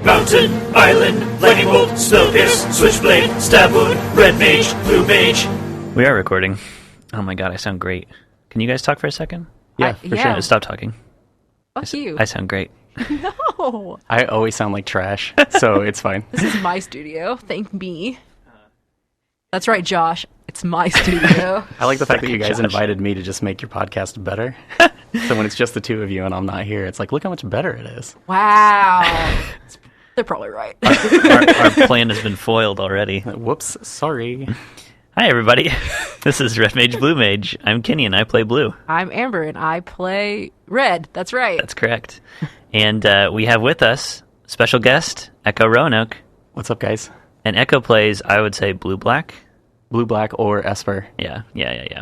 Mountain, Island, Lightning Bolt, Spell Pierce, Switchblade, Stab Wound, Red Mage, Blue Mage. We are recording. Oh my god, I sound great. Can you guys talk for a second? Yeah, for sure. Stop talking. Fuck you. I sound great. No. I always sound like trash, so it's fine. This is my studio. Thank me. That's right, Josh. It's my studio. I like the fact that you guys invited me to just make your podcast better. So when it's just the two of you and I'm not here, it's like, look how much better it is. Wow. They're probably right. Our plan has been foiled already. Whoops, sorry. Hi, everybody. This is Red Mage, Blue Mage. I'm Kenny, and I play Blue. I'm Amber, and I play Red. That's right. That's correct. And we have with us special guest, Echo Roanoke. What's up, guys? And Echo plays, I would say, Blue-Black. Blue-Black or Esper. Yeah.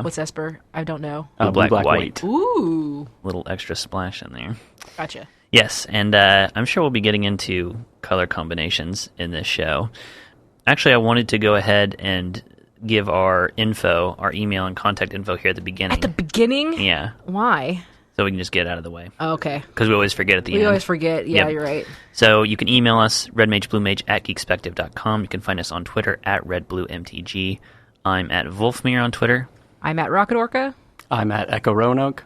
What's Esper? I don't know. Blue-Black, white. Ooh. Little extra splash in there. Gotcha. Yes, and I'm sure we'll be getting into color combinations in this show. Actually, I wanted to go ahead and give our info, our email and contact info here at the beginning. At the beginning? Yeah. Why? So we can just get it out of the way. Oh, okay. Because we always forget at the end. We always forget. Yeah, Yep. You're right. So you can email us, redmagebluemage@geekspective.com. You can find us on Twitter at redbluemtg. I'm at Wolfmere on Twitter. I'm at Rocket Orca. I'm at Echo Roanoke.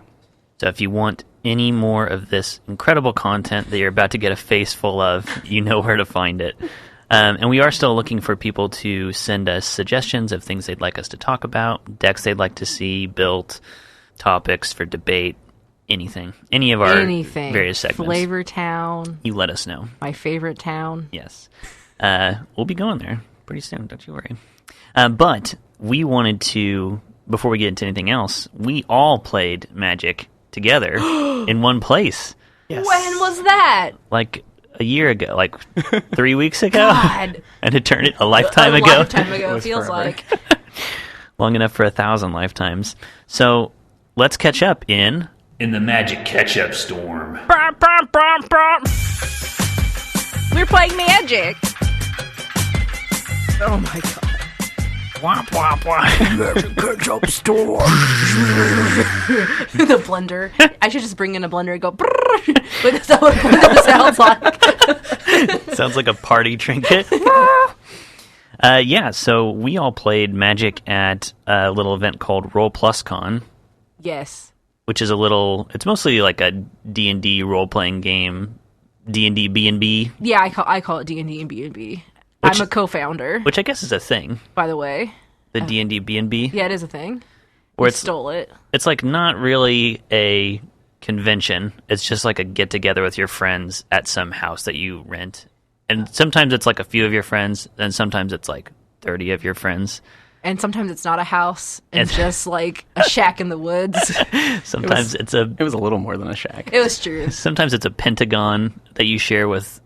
So if you want any more of this incredible content that you're about to get a face full of, you know where to find it. And we are still looking for people to send us suggestions of things they'd like us to talk about, decks they'd like to see built, topics for debate, anything. Any of our various segments. Flavor Town. You let us know. My favorite town. Yes. We'll be going there pretty soon, don't you worry. But we wanted to, before we get into anything else, we all played Magic together in one place. Yes. When was that? Like a year ago, like 3 weeks ago. God. And it turned a lifetime ago. A lifetime ago, it feels forever. like. Long enough for 1,000 lifetimes. So let's catch up in In the Magic Catch-Up Storm. We're playing Magic. Oh my god. Womp womp womp. Magic Catch-Up Storm. The blender. I should just bring in a blender and go. But that's not what a blender sounds like. Sounds like a party trinket. Yeah, so we all played Magic at a little event called Roll Plus Con, Yes. which is it's mostly like a D&D role-playing game, D&D B&B, Yeah, I call it D&D and B&B. I'm a co-founder, which I guess is a thing, by the way. the D&D B&B. Yeah, it is a thing. Where We it's- stole it. It's like not really a convention. It's just like a get-together with your friends at some house that you rent. And sometimes it's like a few of your friends, and sometimes it's like 30 of your friends. And sometimes it's not a house, and And- just like a shack in the woods. Sometimes It was a little more than a shack. It was true. sometimes it's a pentagon that you share with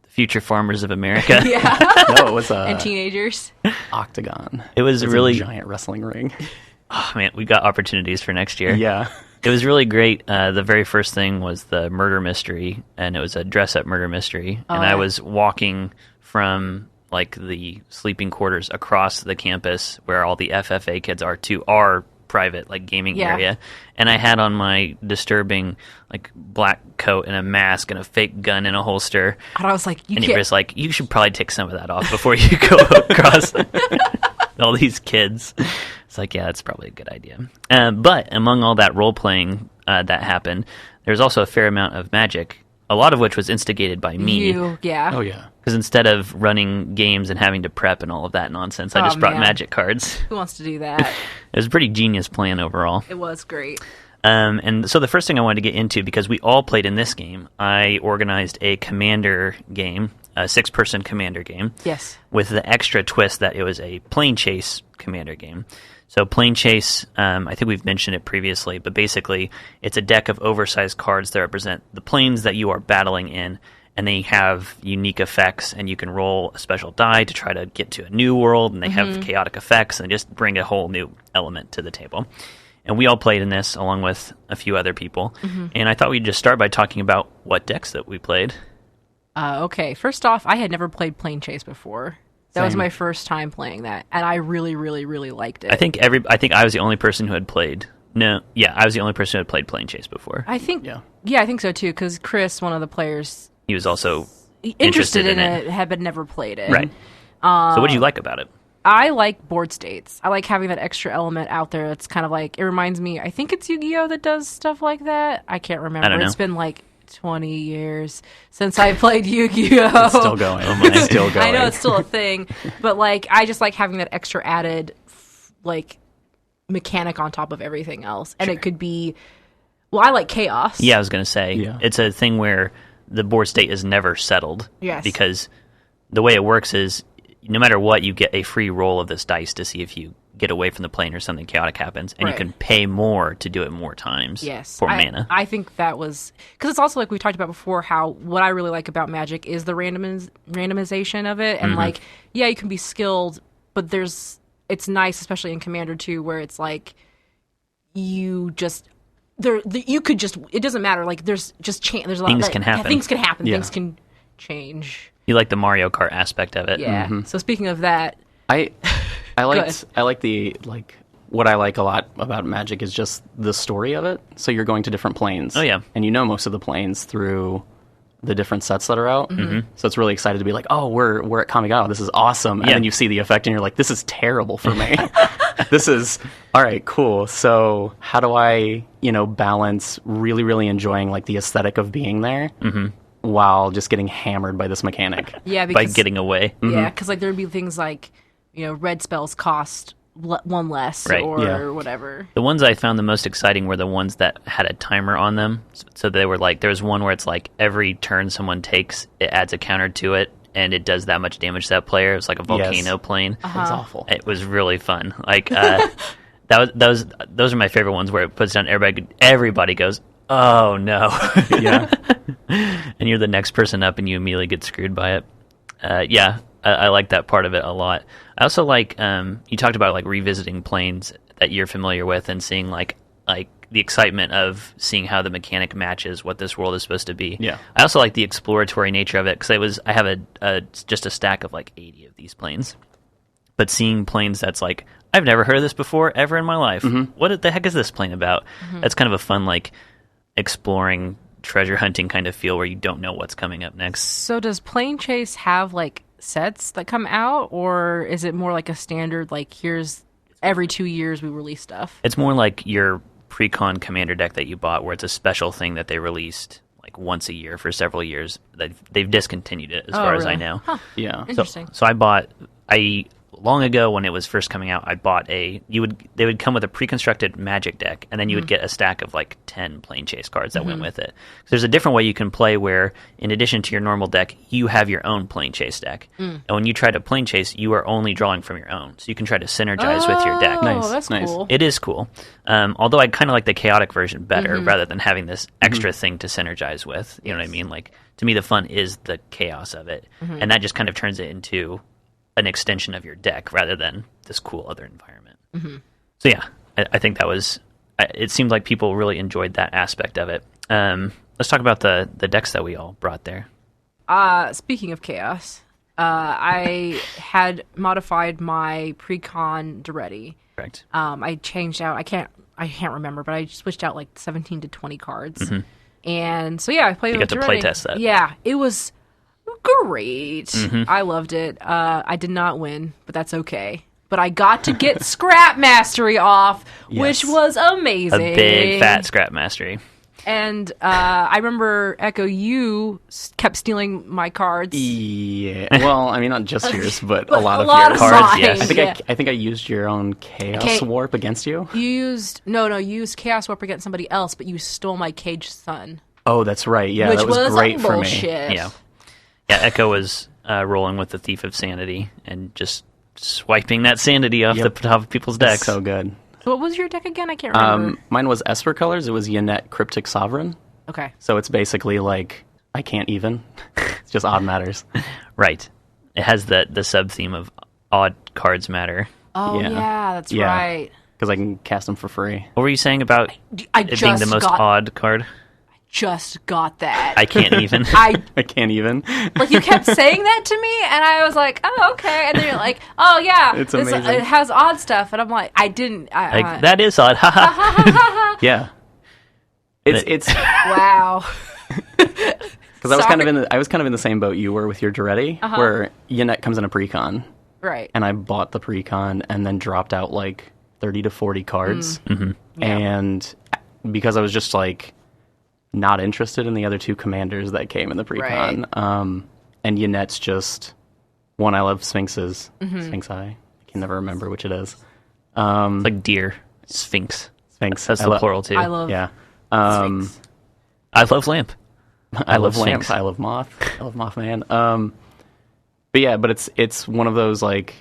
future farmers of America. Yeah. No, it was And a teenagers. octagon. It was It's really a giant wrestling ring. Oh man, we got opportunities for next year. Yeah. It was really great. The very first thing was the murder mystery, and it was a dress-up murder mystery. And I yeah. was walking from like the sleeping quarters across the campus where all the FFA kids are to our private like gaming Yeah. area, and I had on my disturbing like black coat and a mask and a fake gun in a holster. And I was like, you And he can't. was like, "You should probably take some of that off before you go across." All these kids. It's like, yeah, that's probably a good idea. But among all that role-playing that happened, there's also a fair amount of magic, a lot of which was instigated by me. Yeah. Oh, yeah. Because instead of running games and having to prep and all of that nonsense, I just brought man. magic cards. Who wants to do that? It was a pretty genius plan overall. It was great. And so the first thing I wanted to get into, because we all played in this game, I organized a commander game, a 6-person commander game. Yes. With the extra twist that it was a plane chase commander game. So plane chase, I think we've mentioned it previously, but basically it's a deck of oversized cards that represent the planes that you are battling in, and they have unique effects, and you can roll a special die to try to get to a new world, and they have chaotic effects, and just bring a whole new element to the table. And we all played in this along with a few other people, and I thought we'd just start by talking about what decks that we played. Okay. First off, I had never played Plane Chase before. That was Same. my first time playing that, and I really, really, really liked it. I think I was the only person who had played. No, yeah, I was the only person who had played Plane Chase before. I think, Yeah. yeah, I think so too. Because Chris, one of the players, He was also interested in it, have but never played it. Right. So what do you like about it? I like board states. I like having that extra element out there. It's kind of like, it reminds me, I think it's Yu-Gi-Oh! That does stuff like that. I can't remember. I don't know. It's been like 20 years since I played Yu-Gi-Oh! It's still going. It's still going. I know it's still a thing, but like I just like having that extra added like mechanic on top of everything else. And it could be, well, I like chaos. Yeah, I was going to say, it's a thing where the board state is never settled. Yes. Because the way it works is, no matter what, you get a free roll of this dice to see if you get away from the plane or something chaotic happens, and you can pay more to do it more times for mana. I think that was... Because it's also like we talked about before, how what I really like about Magic is the randomization of it. And like, yeah, you can be skilled, but it's nice, especially in Commander 2, where it's like you just... you could just... It doesn't matter. Like, there's just... There's a lot Things can happen. Things can happen. Yeah. Things can change. You like the Mario Kart aspect of it. Yeah. So speaking of that... I like the what I like a lot about Magic is just the story of it. So you're going to different planes. Oh yeah. And you know most of the planes through the different sets that are out. So it's really excited to be like, oh, we're at Kamigawa. This is awesome. And then you see the effect and you're like, this is terrible for me. This is all right, cool. So how do I, balance really, really enjoying like the aesthetic of being there while just getting hammered by this mechanic? Yeah, By getting away. Yeah, because like there'd be things like, red spells cost one less or whatever. The ones I found the most exciting were the ones that had a timer on them. So they were like, there's one where it's like every turn someone takes, it adds a counter to it, and it does that much damage to that player. It's like a volcano plane. That's awful. It was really fun. Like those are my favorite ones where it puts down everybody goes, oh no. Yeah. And you're the next person up and you immediately get screwed by it. I like that part of it a lot. I also like you talked about like revisiting planes that you're familiar with and seeing like the excitement of seeing how the mechanic matches what this world is supposed to be. Yeah. I also like the exploratory nature of it because I have just a stack of like 80 of these planes. But seeing planes that's like, I've never heard of this before ever in my life. What the heck is this plane about? That's kind of a fun like exploring, treasure hunting kind of feel where you don't know what's coming up next. So does Plane Chase have like sets that come out, or is it more like a standard, like here's every 2 years we release stuff? It's more like your pre-con commander deck that you bought where it's a special thing that they released like once a year for several years. They've discontinued it as far as I know. Huh. Yeah. Interesting. So long ago when it was first coming out, I bought they would come with a pre-constructed Magic deck, and then you would get a stack of like 10 Plane Chase cards that went with it. So there's a different way you can play where, in addition to your normal deck, you have your own Plane Chase deck. And when you try to Plane Chase, you are only drawing from your own. So you can try to synergize with your deck. Oh, that's cool. It is cool. Although I kind of like the chaotic version better, rather than having this extra thing to synergize with. You know what I mean? Like, to me, the fun is the chaos of it. And that just kind of turns it into an extension of your deck rather than this cool other environment. So yeah, I think that was... It seemed like people really enjoyed that aspect of it. Let's talk about the decks that we all brought there. Speaking of chaos, I had modified my pre-con Duretti. Correct. I changed out... I can't remember, but I switched out like 17 to 20 cards. And so yeah, I played with You got to Duretti. playtest that. Yeah, it was great. I loved it. I did not win, but that's okay. But I got to get Scrap Mastery off, which was amazing. A big, fat Scrap Mastery. And I remember, Echo, you kept stealing my cards. Yeah. Well, I mean, not just yours, but a lot of lot yours. of cards, mine, yes. I think I used your own Chaos Warp against you. You used you used Chaos Warp against somebody else, but you stole my Caged Sun. Oh, that's right. Yeah, which that was great for me. bullshit. Yeah. Yeah, Echo was rolling with the Thief of Sanity and just swiping that sanity off the top of people's decks. So good. So what was your deck again? I can't remember. Mine was Esper Colors. It was Yannette Cryptic Sovereign. Okay. So it's basically like, I can't even. It's just odd matters. Right. It has the sub-theme of odd cards matter. Oh, yeah, that's right. Because I can cast them for free. What were you saying about it being the most odd card? Just got that. I can't even. I can't even. Like, you kept saying that to me, and I was like, oh, okay. And then you're like, oh, yeah. It's amazing. It has odd stuff. And I'm like, I didn't. That is odd. Yeah. It's Wow. Because I was kind of in the same boat you were with your Duretti, where Yannette comes in a pre-con. Right. And I bought the pre-con and then dropped out like 30 to 40 cards. Yeah. And because I was just like not interested in the other two commanders that came in the pre-con. Right. And Yannette's just one. I love Sphinxes. Sphinx Eye. I can never remember which it is. It's like deer. Sphinx. Sphinx. That's the plural too. I love Yeah. Sphinx. I love lamp. I love Sphinx. lamp. I love moth. I love Mothman. But yeah, but it's one of those like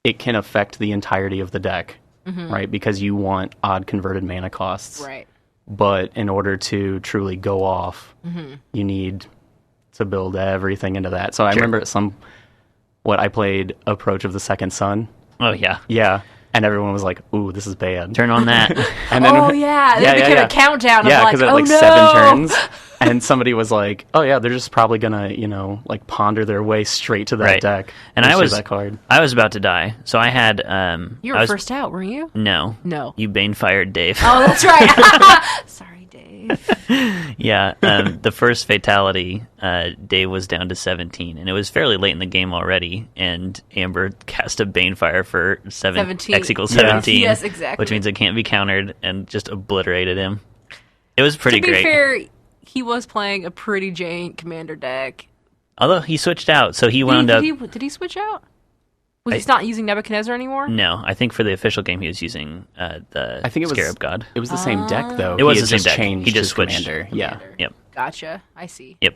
it can affect the entirety of the deck, right? Because you want odd converted mana costs, Right. But in order to truly go off, you need to build everything into that. So I remember I played Approach of the Second Sun. Oh yeah. Yeah. And everyone was like, "Ooh, this is bad." Turn on that. And then, It became a countdown. Yeah, because because it had like 7 turns. And somebody was like, "Oh yeah, they're just probably gonna, like ponder their way straight to that Right. deck." And that card. I was about to die, so I had. You were first out, weren't you? No. No. You Bane-fired Dave. Oh, that's right. Sorry, Dave. Yeah, the first fatality, Dave was down to 17, and it was fairly late in the game already, and Amber cast a Banefire for 17. X equals 17. Yes, exactly. Which means it can't be countered, and just obliterated him. It was pretty To be great. fair, he was playing a pretty jank commander deck. Although he switched out, so he wound up... Did he switch out? Was he not using Nebuchadnezzar anymore? No, I think for the official game he was using the Scarab God. It was the same deck though. It was He the had same deck. Changed He just his switched. commander. Yeah. Yep. Gotcha. I see. Yep.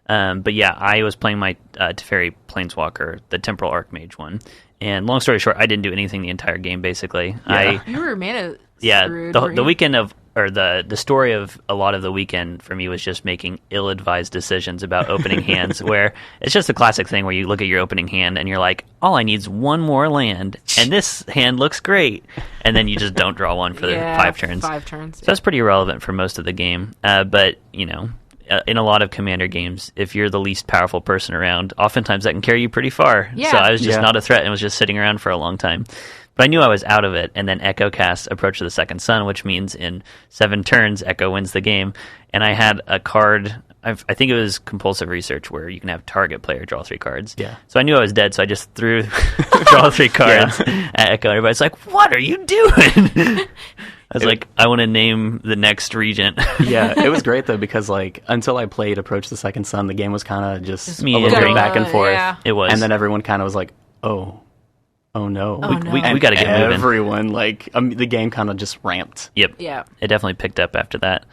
But yeah, I was playing my Teferi Planeswalker, the Temporal Archmage one. And long story short, I didn't do anything the entire game, basically. Yeah. You were mana Yeah, screwed, the weren't you? weekend of... Or the story of a lot of the weekend for me was just making ill-advised decisions about opening hands, where it's just a classic thing where you look at your opening hand and you're like, all I need is one more land, and this hand looks great, and then you just don't draw one for 5 turns. 5 turns. So that's pretty irrelevant for most of the game. But, in a lot of Commander games, if you're the least powerful person around, oftentimes that can carry you pretty far. Yeah. So I was just not a threat and was just sitting around for a long time. But I knew I was out of it, and then Echo cast Approach to the Second Sun, which means in 7 turns, Echo wins the game. And I had a card, I think it was Compulsive Research, where you can have target player draw 3 cards. Yeah. So I knew I was dead, so I just threw draw 3 cards at Echo. Everybody's like, what are you doing? I was like, I want to name the next regent. Yeah, it was great though because like until I played Approach the Second Sun, the game was kind of just a me little and bit back and forth. Yeah. It was. And then everyone kind of was like, "Oh no, Oh, no. we got to get moving. Everyone like the game kind of just ramped. Yep. Yeah. It definitely picked up after that.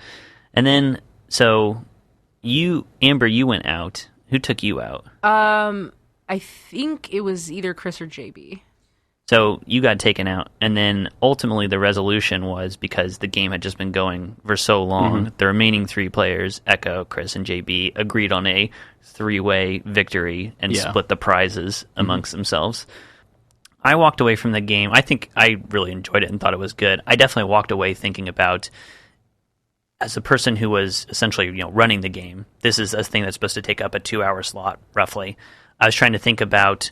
And then, so Amber, you went out. Who took you out? I think it was either Chris or JB. So you got taken out, and then ultimately the resolution was because the game had just been going for so long. The remaining 3 players, Echo, Chris, and JB, agreed on a 3-way victory and split the prizes amongst themselves. I walked away from the game. I think I really enjoyed it and thought it was good. I definitely walked away thinking about, as a person who was essentially running the game, this is a thing that's supposed to take up a 2-hour slot, roughly. I was trying to think about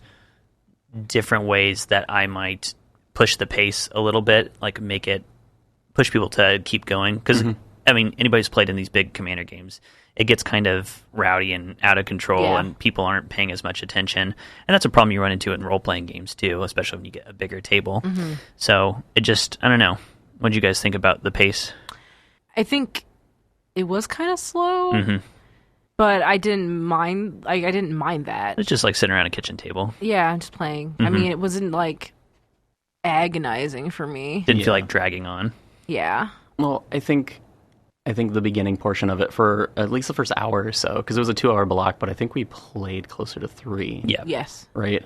different ways that I might push the pace a little bit, like push people to keep going. Because, I mean, anybody who's played in these big Commander games, it gets kind of rowdy and out of control, and people aren't paying as much attention. And that's a problem you run into in role-playing games, too, especially when you get a bigger table. So it just, I don't know. What did you guys think about the pace? I think it was kind of slow, but I didn't mind. Like, I didn't mind that. It's just like sitting around a kitchen table. Yeah, just playing. I mean, it wasn't like agonizing for me. Didn't feel like dragging on. Yeah. Well, I think the beginning portion of it for at least the first hour or so, because it was a 2-hour block, but I think we played closer to 3. Yeah. Yes. Right.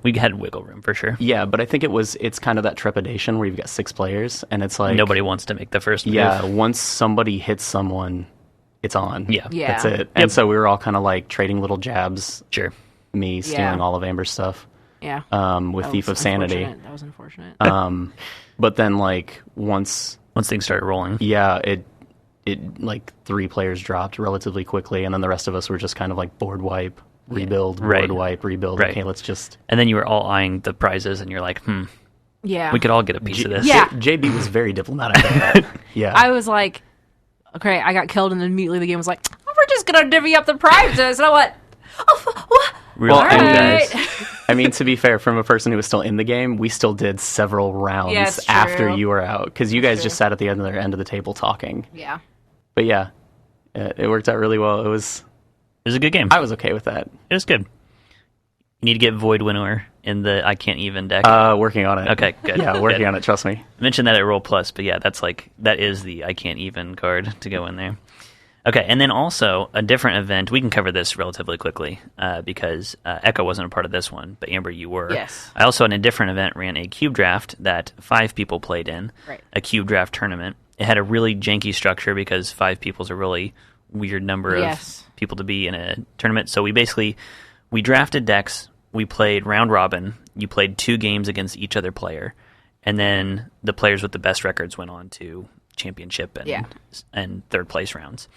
We had wiggle room for sure. Yeah, but I think it's kind of that trepidation where you've got 6 players, and it's like Nobody wants to make the first move. Yeah, once somebody hits someone, it's on. Yeah. That's it. And so we were all kind of like trading little jabs. Sure. Me stealing all of Amber's stuff. Yeah. With That Thief was of Sanity. unfortunate. That was unfortunate. But then like once things started rolling. Yeah, it like 3 players dropped relatively quickly, and then the rest of us were just kind of like board wipe, rebuild, board wipe, rebuild. Right. Okay, let's just. And then you were all eyeing the prizes, and you're like, yeah. we could all get a piece of this. Yeah. JB was very diplomatic about that. Yeah. I was like, okay, I got killed, and then immediately the game was like, we're gonna divvy up the prizes. And I went, oh, what? Real Well, cool and- guys. I mean, to be fair, from a person who was still in the game, we still did several rounds Yeah, it's after true. you were out because you guys true. just sat at the end of the table talking. Yeah. But yeah, it worked out really well. It was a good game. I was okay with that. It was good. You need to get Void Winnower in the I Can't Even deck. Working on it. Okay, good. Yeah, working Good. on it. Trust me. I mentioned that at Roll Plus, but yeah, that is the I Can't Even card to go in there. Okay, and then also a different event. We can cover this relatively quickly because Echo wasn't a part of this one, but Amber, you were. Yes. I also, in a different event, ran a cube draft that 5 people played in. Right. A cube draft tournament. It had a really janky structure because 5 people is a really weird number of Yes. people to be in a tournament. So we drafted decks. We played round robin. You played 2 games against each other player, and then the players with the best records went on to championship and third place rounds.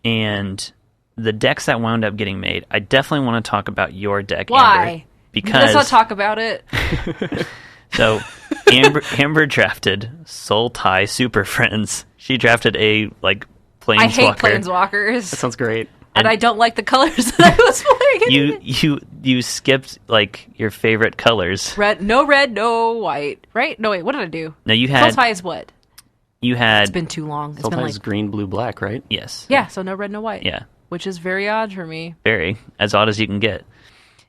And the decks that wound up getting made, I definitely want to talk about your deck, Why? Amber, because Let's not talk about it. so Amber drafted Soul Tie Super Friends. She drafted a planeswalker. I hate planeswalkers. That sounds great. And I don't like the colors that I was playing. You skipped your favorite colors. Red, no white. Right? No, wait, what did I do? No, you Soul had Tie is what? It's been too long. It's Soul been Tie like is green, blue, black, right? yes. yeah, so no red, no white. Yeah. Which is very odd for me. Very as odd as you can get.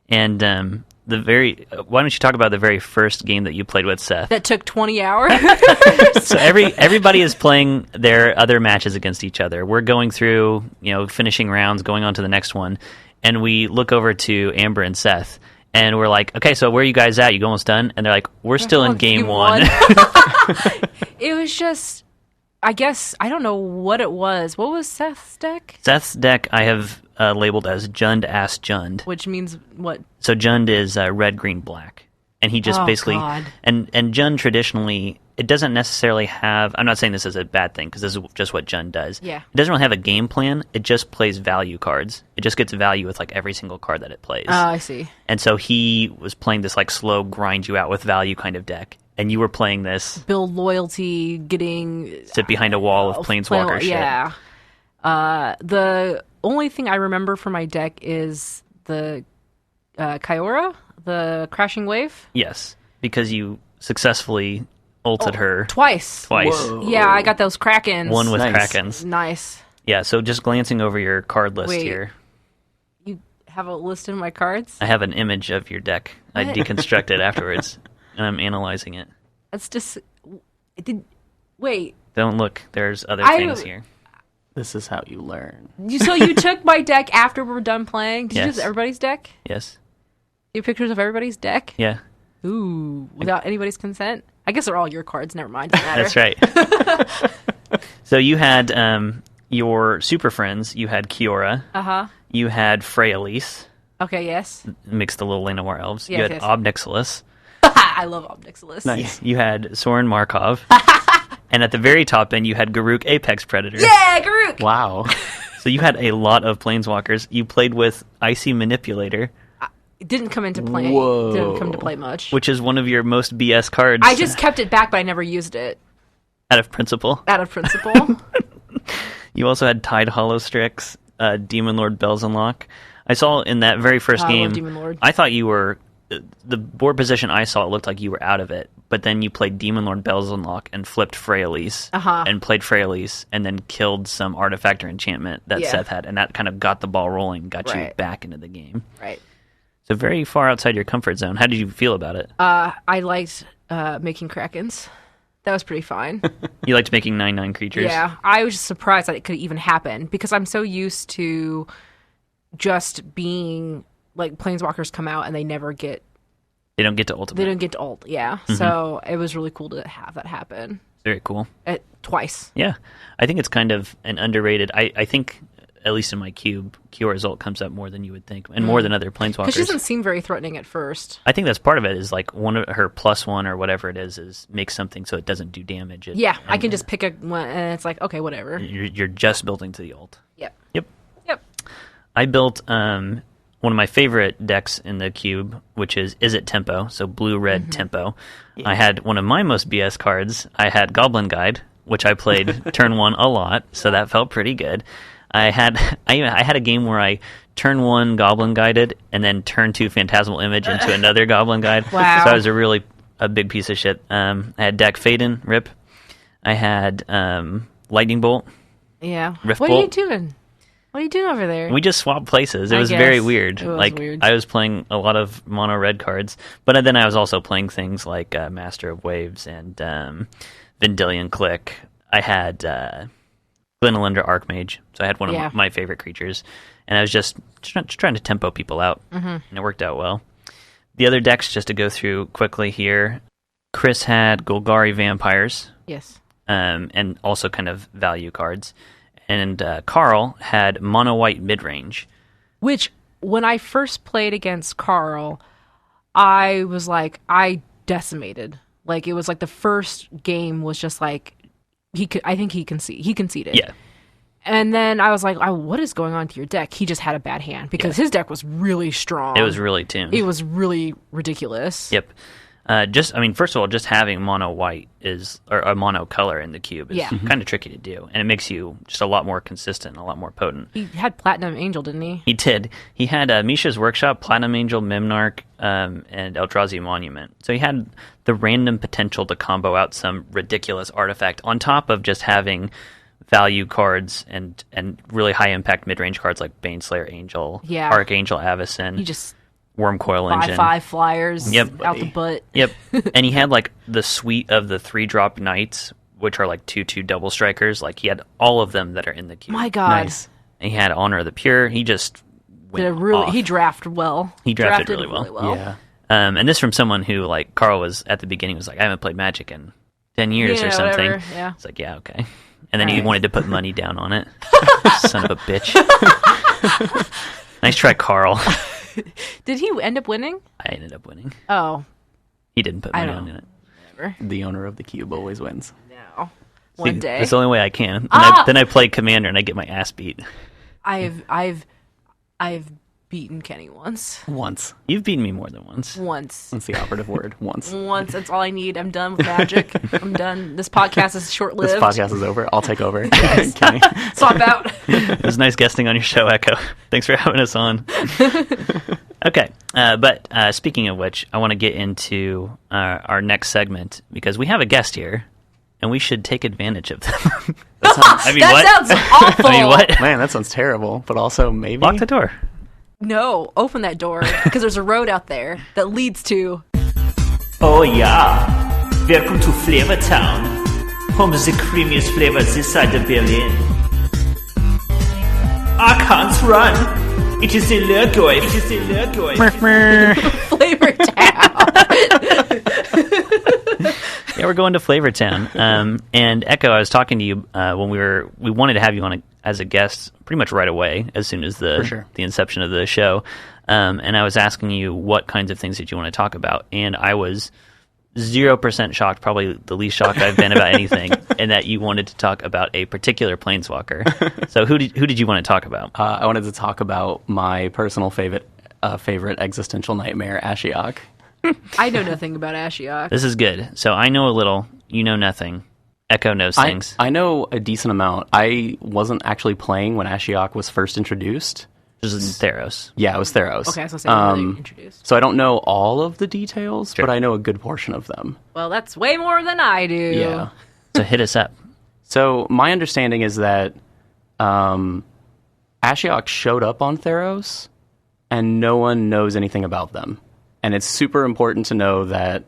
And why don't you talk about the very first game that you played with Seth? That took 20 hours. So everybody is playing their other matches against each other. We're going through, finishing rounds, going on to the next one, and we look over to Amber and Seth, and we're like, "Okay, so where are you guys at? You almost done?" And they're like, "We're still in game one." It was just, I guess, I don't know what it was. What was Seth's deck? Seth's deck I have labeled as Jund Ass Jund. Which means what? So Jund is red, green, black. And he just basically... God. And Jund traditionally, it doesn't necessarily have... I'm not saying this is a bad thing, because this is just what Jund does. Yeah. It doesn't really have a game plan. It just plays value cards. It just gets value with every single card that it plays. Oh, I see. And so he was playing this slow, grind you out with value kind of deck. And you were playing this... Build loyalty, getting... Sit behind a wall with planeswalker shit. Yeah. The only thing I remember from my deck is the Kyora, the Crashing Wave. Yes, because you successfully ulted her Twice. Whoa. Yeah, I got those Krakens. one with Nice. Krakens. Nice. Yeah, so just glancing over your card list Wait. here, You have a list of my cards? I have an image of your deck. I What? deconstructed afterwards, and I'm analyzing it. That's just... Wait. Don't look. There's other I- things here. This is how you learn. So you took my deck after we're done playing? Did you Yes. use everybody's deck? Yes. You have pictures of everybody's deck? Yeah, Ooh, without anybody's consent? I guess they're all your cards. Never mind. Doesn't matter. that's right. So you had your super friends. You had Kiora. Uh-huh. You had Freyalise, Okay, yes. mixed the little Llanowar elves. you Yes, had yes. Obnixilis. I love Obnixilis. Nice. You had Soren Markov. And at the very top end, you had Garruk Apex Predator. Yeah, Garuk! Wow. So you had a lot of planeswalkers. You played with Icy Manipulator, It didn't come into play. Whoa. Didn't come to play much. which is one of your most BS cards. I just kept it back, but I never used it out of principle. out of principle. You also had Tide Hollow Strix, Demon Lord Belzenlock. I saw in that very first I love game, Demon Lord. I thought you were... The board position I saw, it looked like you were out of it, but then you played Demon Lord Belzenlock and flipped Freyalise, and played Freyalise, and then killed some artifact or enchantment that Yeah. Seth had, and that kind of got the ball rolling, got you Right. back into the game. Right. So very far outside your comfort zone. How did you feel about it? I liked making Krakens. That was pretty fun. You liked making 9/9 creatures? Yeah, I was just surprised that it could even happen because I'm so used to just being like planeswalkers come out and they never get They don't get to ultimate. they don't get to ult. Yeah, so it was really cool to have that happen Very cool. twice. Yeah. I think it's kind of an underrated... I think, at least in my cube, Kiora's ult comes up more than you would think, and more than other Because she planeswalkers. doesn't seem very threatening at first. I think that's part of it, is one of her +1 or whatever it is make something so it doesn't do damage. Yeah, I can just pick a one and it's like, okay, whatever. You're just building to the ult. Yep. Yep. Yep. I built one of my favorite decks in the cube, which is It Tempo? So blue-red tempo. I had one of my most BS cards. I had Goblin Guide, which I played turn 1 a lot, so that felt pretty good. I had a game where I turn 1 Goblin Guided and then turn 2 Phantasmal Image into another Goblin Guide. Wow. So I was a big piece of shit. I had deck Faden, rip. I had Lightning Bolt. Yeah. Rift What Bolt. are you doing? What are you doing over there? We just swapped places. It I was guess. very weird. It was like weird. I was playing a lot of mono red cards, but then I was also playing things like Master of Waves and Vendilion Click. I had Glenelender Archmage, so I had one of my favorite creatures, and I was just trying to tempo people out, and it worked out well. The other decks, just to go through quickly here, Chris had Golgari Vampires, Yes. and also kind of value cards. And Carl had mono white mid range. Which, when I first played against Carl, I was like, I decimated. Like, it was like the first game was just like, he conceded. Yeah. And then I was like, oh, what is going on to your deck? He just had a bad hand because his deck was really strong. It was really tuned. It was really ridiculous. Yep. First of all, just having mono white or a mono color in the cube is kind of tricky to do, and it makes you just a lot more consistent, a lot more potent. He had Platinum Angel, didn't he? He did. He had Misha's Workshop, Platinum Angel, Mimnarch, and Eldrazi Monument. So he had the random potential to combo out some ridiculous artifact on top of just having value cards and really high impact mid range cards like Baneslayer Angel, Archangel Avacyn. He just Wormcoil Engine. 5/5 flyers Yep. out the butt. Yep. And he had like the suite of the 3-drop knights, which are like 2/2 double strikers. Like he had all of them that are in the cube. My God. Nice. And he had Honor of the Pure. He just went off. He drafted well. He drafted really well. Yeah. And this from someone who, like, Carl was at the beginning was like, I haven't played Magic in 10 years or something. Whatever. Yeah. It's like, yeah, okay. And then he wanted to put money down on it. Son of a bitch. Nice try, Carl. Did he end up winning? I ended up winning. Oh, He didn't put money on it. never. The owner of the cube always wins. No. One day. That's the only way I can. Then I play Commander and I get my ass beat. I've beaten Kenny once. Once. You've beaten me more than once. Once. That's the operative word. Once. Once. That's all I need. I'm done with Magic. I'm done. This podcast is short-lived. This podcast is over. I'll take over. Kenny. Swap out. It was nice guesting on your show, Echo. Thanks for having us on. Okay, but speaking of which, I want to get into our next segment because we have a guest here, and we should take advantage of them. Sounds awful. I mean, what? Man, that sounds terrible, but also maybe. Lock the door. No, open that door because there's a road out there that leads to. Oh yeah, welcome to Flavor Town, home of the creamiest flavors this side of Berlin. I can't run. It is illegal. It is illegal. Flavor Town. Yeah, we're going to Flavor Town. And Echo, I was talking to you when we wanted to have you on as a guest pretty much right away as soon as the inception of the show. And I was asking you what kinds of things did you want to talk about, and I was 0% shocked, probably the least shocked I've been about anything, and that you wanted to talk about a particular planeswalker. So who did you want to talk about? I wanted to talk about my personal favorite existential nightmare, Ashiok. I know nothing about Ashiok. This is good. So I know a little. You know nothing. Echo knows things. I know a decent amount. I wasn't actually playing when Ashiok was first introduced. This is Theros. Yeah, it was Theros. Okay, I was going to say really introduced. So I don't know all of the details, but I know a good portion of them. Well, that's way more than I do. Yeah. So hit us up. So my understanding is that Ashiok showed up on Theros, and no one knows anything about them. And it's super important to know that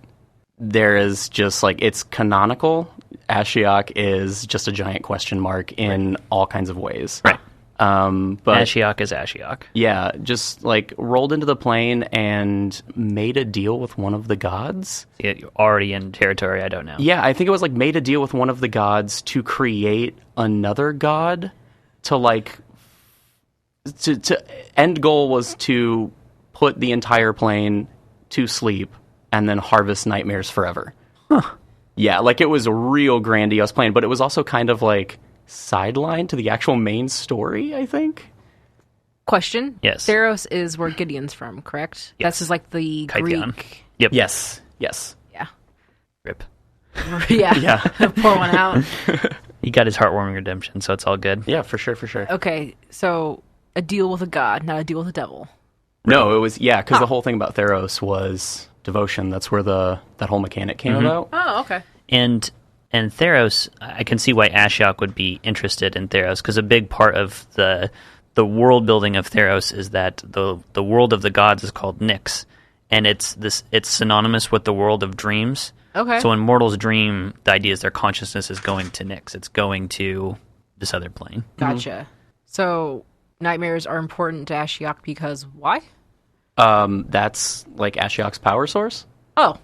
there is just, like, it's canonical. Ashiok is just a giant question mark in all kinds of ways. Right. But Ashiok is Ashiok. Yeah, just, like, rolled into the plane and made a deal with one of the gods. Yeah, you're already in territory I don't know. Yeah, I think it was, like, made a deal with one of the gods to create another god to, like, to end goal was to put the entire plane to sleep and then harvest nightmares forever. Huh. Yeah, like, it was a real grandiose plan, but it was also kind of, like, sideline to the actual main story, I think. Question. Yes. Theros is where Gideon's from, correct? Yes. That's just like the Kytheon. Greek. Yep. Yes. Yeah. Rip. Yeah. Yeah. Pour one out. He got his heartwarming redemption, so it's all good. Yeah, for sure, for sure. Okay, so a deal with a god, not a deal with a devil. No, it was, because the whole thing about Theros was devotion. That's where that whole mechanic came about. Oh, okay. And Theros, I can see why Ashiok would be interested in Theros, because a big part of the world building of Theros is that the world of the gods is called Nyx, and it's synonymous with the world of dreams. Okay. So when mortals dream, the idea is their consciousness is going to Nyx. It's going to this other plane. Gotcha. So nightmares are important to Ashiok because why? That's like Ashiok's power source. Oh.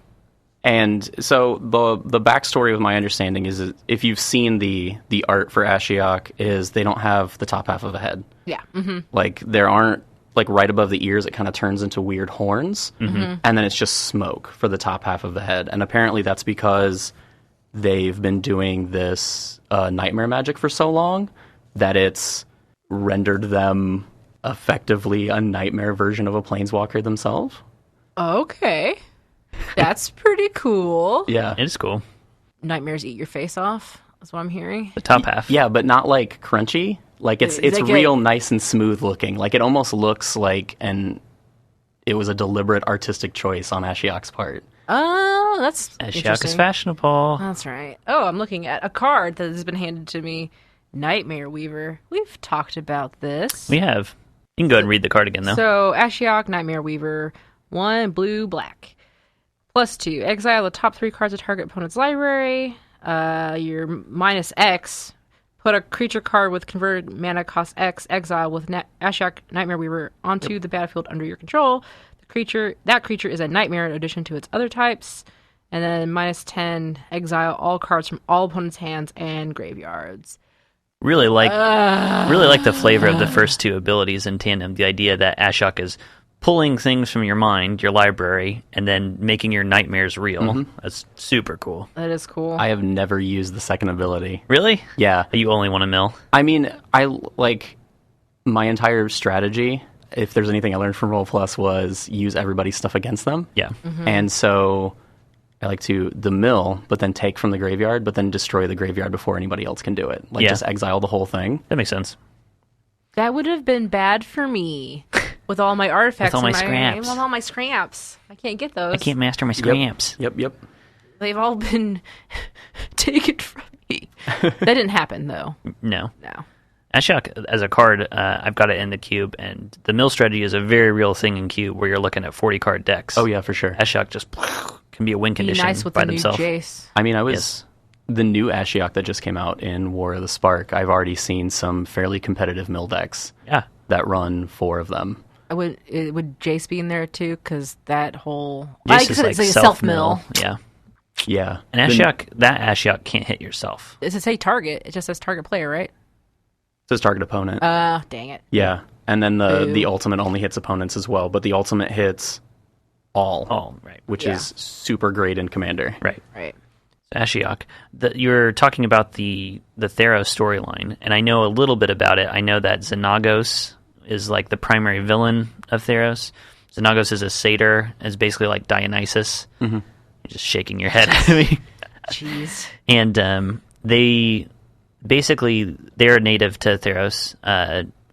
And so the backstory of my understanding is if you've seen the art for Ashiok, is they don't have the top half of a head. Yeah. Mm-hmm. Like there aren't, like right above the ears, it kind of turns into weird horns, and then it's just smoke for the top half of the head. And apparently that's because they've been doing this nightmare magic for so long that it's rendered them effectively a nightmare version of a planeswalker themselves. Okay. That's pretty cool. Yeah. It is cool. Nightmares eat your face off. That's what I'm hearing. The top half. Yeah, but not like crunchy. Like it's like real nice and smooth looking. Like it almost looks like it was a deliberate artistic choice on Ashiok's part. Oh, that's Ashiok interesting. is fashionable. That's right. Oh, I'm looking at a card that has been handed to me. Nightmare Weaver. We've talked about this. We have. You can go ahead and read the card again, though. So, Ashiok, Nightmare Weaver, 1 blue, black. +2. Exile the top 3 cards of target opponent's library. Your -X. Put a creature card with converted mana cost X, exile with Ashiok, Nightmare Weaver onto the battlefield under your control. That creature is a nightmare in addition to its other types. And then -10. Exile all cards from all opponents' hands and graveyards. Really like the flavor of the first two abilities in tandem. The idea that Ashiok is pulling things from your mind, your library, and then making your nightmares real. That's super cool. That is cool. I have never used the second ability. Really? Yeah. You only want to mill? I mean, I like my entire strategy, if there's anything I learned from Roll Plus, was use everybody's stuff against them. Yeah. And so I like to the mill, but then take from the graveyard, but then destroy the graveyard before anybody else can do it. Like Yeah. just exile the whole thing. That makes sense. That would have been bad for me with all my artifacts. With all my in scraps. With all my scraps. I can't get those. I can't master my scramps. Yep. They've all been taken from me. That didn't happen, though. No. No. Ashiok, as a card, I've got it in the cube, and the mill strategy is a very real thing in cube where you're looking at 40-card decks. Oh, yeah, for sure. Ashiok just can be a win Be condition nice with by the new themselves. Jace. I mean, Yes. the new Ashiok that just came out in War of the Spark, I've already seen some fairly competitive mill decks Yeah. that run 4 of them. Would Jace be in there, too? Because that whole... Jace is it's like a self-mill. Yeah. Yeah. And Ashiok, that Ashiok can't hit yourself. Does it say target? It just says target player, right? It says target opponent. Dang it. Yeah. And then Boo. the ultimate only hits opponents as well, but the ultimate hits all. Oh, right. Which Yeah. is super great in Commander. Right. Right. Ashiok. You're talking about the Theros storyline, and I know a little bit about it. I know that Xenagos is like the primary villain of Theros. Xenagos is a satyr, is basically like Dionysus. You're just shaking your head at me. Jeez. And they're native to Theros.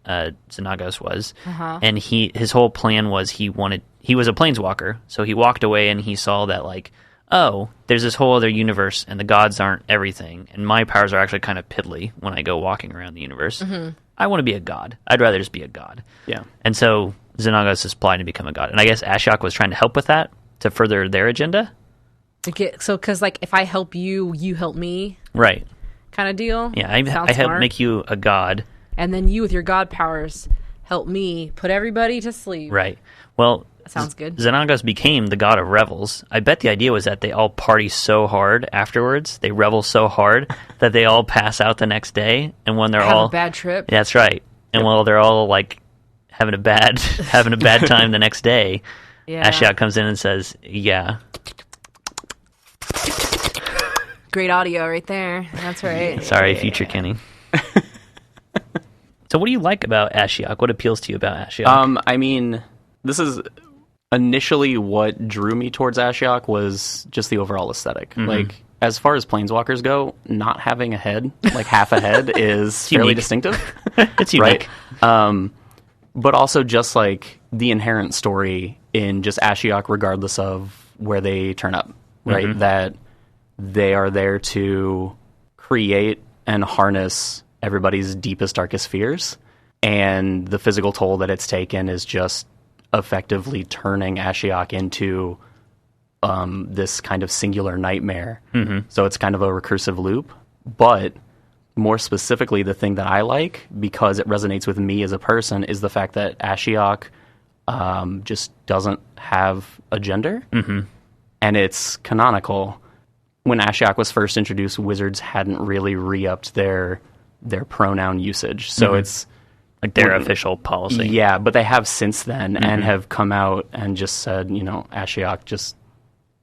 Xenagos was, and his whole plan was he was a planeswalker, so he walked away and he saw that like, oh, there's this whole other universe and the gods aren't everything, and my powers are actually kind of piddly when I go walking around the universe. I want to be a god. I'd rather just be a god. Yeah. And so Xenagos is applying to become a god, and I guess Ashiok was trying to help with that to further their agenda. Because like if I help you, you help me, Right. kind of deal. Yeah, I help smart. make you a god. And then you with your god powers help me put everybody to sleep. Right. Well, That sounds good. Xenagos became the god of revels. I bet the idea was that they all party so hard afterwards, they revel so hard that they all pass out the next day, and when they're Have all a bad trip. Yeah, that's right. And while they're all like having a bad time the next day, Yeah. Ashiok comes in and says, "Yeah, Great audio right there. That's right. sorry, future Kenny." So, what do you like about Ashiok? What appeals to you about Ashiok? I mean, this is initially what drew me towards Ashiok was just the overall aesthetic. Like, as far as planeswalkers go, not having a head, like half a head, is fairly unique. distinctive. It's unique. Right? But also just like the inherent story in just Ashiok, regardless of where they turn up, right? That they are there to create and harness everybody's deepest, darkest fears. And the physical toll that it's taken is just effectively turning Ashiok into this kind of singular nightmare. So it's kind of a recursive loop. But more specifically, the thing that I like, because it resonates with me as a person, is the fact that Ashiok just doesn't have a gender. And it's canonical. When Ashiok was first introduced, Wizards hadn't really re-upped their pronoun usage. So it's like their official policy. Yeah, but they have since then and have come out and just said, Ashiok just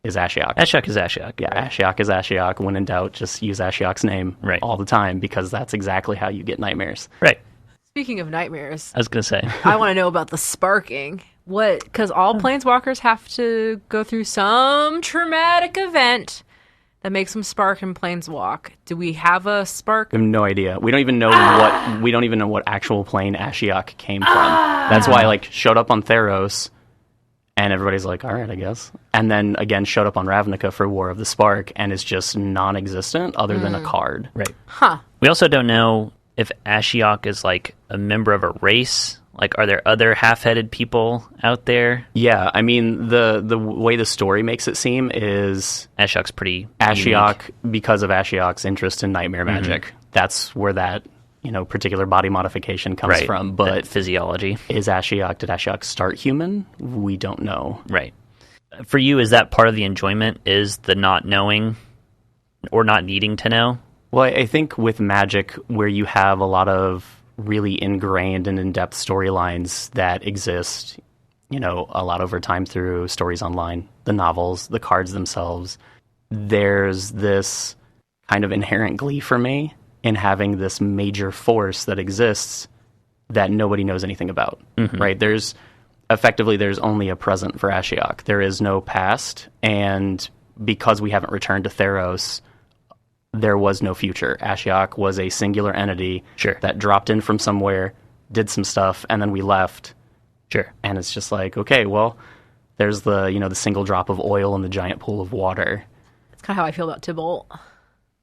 is Ashiok. Ashiok is Ashiok. Yeah, right. Ashiok is Ashiok. When in doubt, just use Ashiok's name all the time, because that's exactly how you get nightmares. Right. Speaking of nightmares, I was going to say. I want to know about the sparking. Because all planeswalkers have to go through some traumatic event that makes them spark and planeswalk. Do we have a spark? We have no idea. We don't even know what actual plane Ashiok came from. That's why showed up on Theros, and everybody's like, all right, I guess. And then again showed up on Ravnica for War of the Spark, and is just non-existent other than a card. Right. Huh. We also don't know if Ashiok is like a member of a race. Like, are there other half-headed people out there? Yeah, I mean, the way the story makes it seem is Ashiok's pretty Ashiok, unique. because of Ashiok's interest in nightmare magic. That's where that particular body modification comes from. But that physiology. Did Ashiok start human? We don't know. Right. For you, is that part of the enjoyment, is the not knowing or not needing to know? Well, I think with Magic, where you have a lot of really ingrained and in-depth storylines that exist, a lot over time through stories online, the novels, the cards themselves, there's this kind of inherent glee for me in having this major force that exists that nobody knows anything about, right? There's only a present for Ashiok. There is no past, and because we haven't returned to Theros, there was no future. Ashiok was a singular entity that dropped in from somewhere, did some stuff, and then we left. Sure. And it's just like, okay, well, there's the single drop of oil in the giant pool of water. It's kind of how I feel about Tybalt.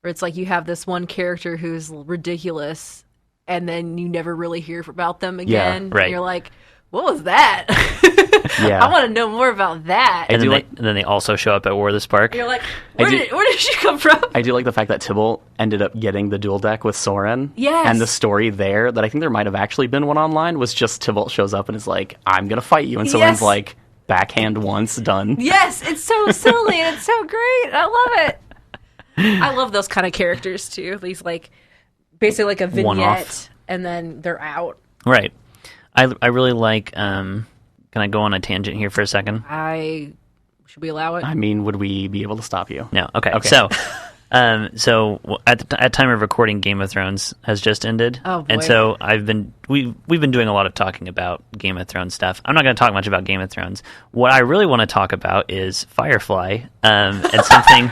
Where it's like you have this one character who's ridiculous, and then you never really hear about them again. Yeah, right. And you're like, what was that? Yeah. I want to know more about that. And then they also show up at War of the Spark. You're like, where did she come from? I do like the fact that Tybalt ended up getting the dual deck with Soren. Yes. And the story there, that I think there might have actually been one online, was just Tybalt shows up and is like, I'm going to fight you. And Soren's like, backhand once, done. Yes, it's so silly and it's so great. I love it. I love those kind of characters too. These basically like a vignette, one-off. and then they're out. Right. I really like. Can I go on a tangent here for a second? Should we allow it? I mean, would we be able to stop you? No. Okay. So at time of recording, Game of Thrones has just ended. Oh, boy. And so we've been doing a lot of talking about Game of Thrones stuff. I'm not going to talk much about Game of Thrones. What I really want to talk about is Firefly, and something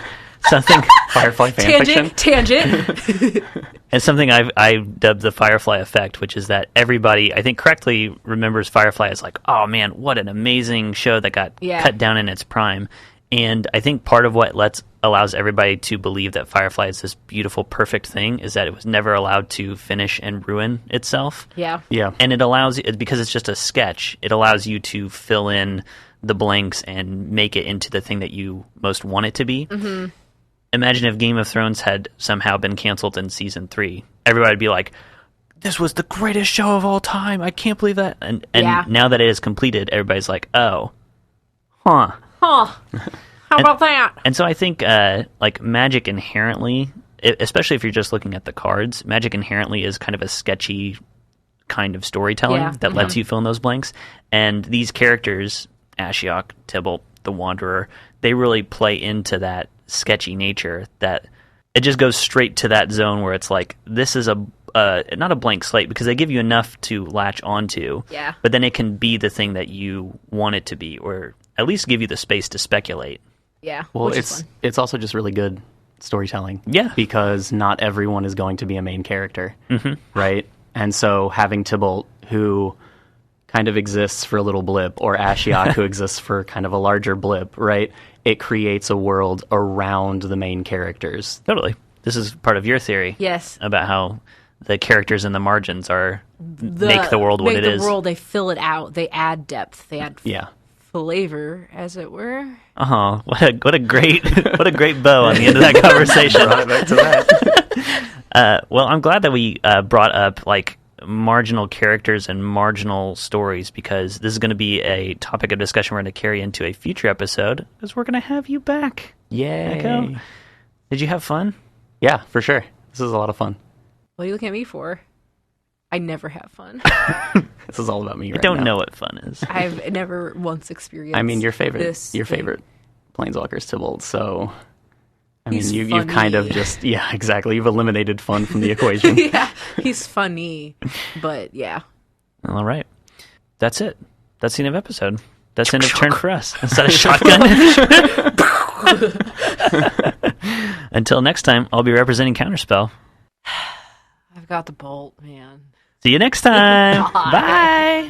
Firefly fanfiction. Tangent. And something I've dubbed the Firefly effect, which is that everybody, I think, correctly remembers Firefly as like, oh man, what an amazing show that got cut down in its prime. And I think part of what allows everybody to believe that Firefly is this beautiful, perfect thing is that it was never allowed to finish and ruin itself. Yeah. Yeah. And it allows, because it's just a sketch, it allows you to fill in the blanks and make it into the thing that you most want it to be. Mm-hmm. Imagine if Game of Thrones had somehow been canceled in season 3. Everybody would be like, this was the greatest show of all time. I can't believe that. And now that it is completed, everybody's like, oh, huh. How about that? And so I think Magic inherently, especially if you're just looking at the cards, Magic inherently is kind of a sketchy kind of storytelling that lets you fill in those blanks. And these characters, Ashiok, Tybalt, the Wanderer, they really play into that sketchy nature, that it just goes straight to that zone where it's like, this is not a blank slate, because they give you enough to latch onto, but then it can be the thing that you want it to be, or at least give you the space to speculate. Yeah. Well, it's also just really good storytelling. Yeah. Because not everyone is going to be a main character, right? And so having Tybalt, who kind of exists for a little blip, or Ashiok, who exists for kind of a larger blip, right? It creates a world around the main characters. Totally. This is part of your theory. Yes. About how the characters in the margins make the world what it is. Make the world, they fill it out. They add depth. They add Yeah. flavor, as it were. Oh, what a great bow on the end of that conversation. Right back to that. Well, I'm glad that we brought up like marginal characters and marginal stories, because this is going to be a topic of discussion we're going to carry into a future episode, because we're going to have you back. Yay. Echo. Did you have fun? Yeah, for sure. This is a lot of fun. What are you looking at me for? I never have fun. This is all about me right I don't now. know what fun is. I've never once experienced I mean, your favorite thing. Planeswalker's Tybalt, so... I mean, He's you've kind of funny. just... Yeah, exactly. You've eliminated fun from the equation. Yeah, he's funny, but yeah. All right. That's it. That's the end of episode. That's the end of turn for us. Is that a shotgun? Until next time, I'll be representing Counterspell. I've got the bolt, man. See you next time. Bye.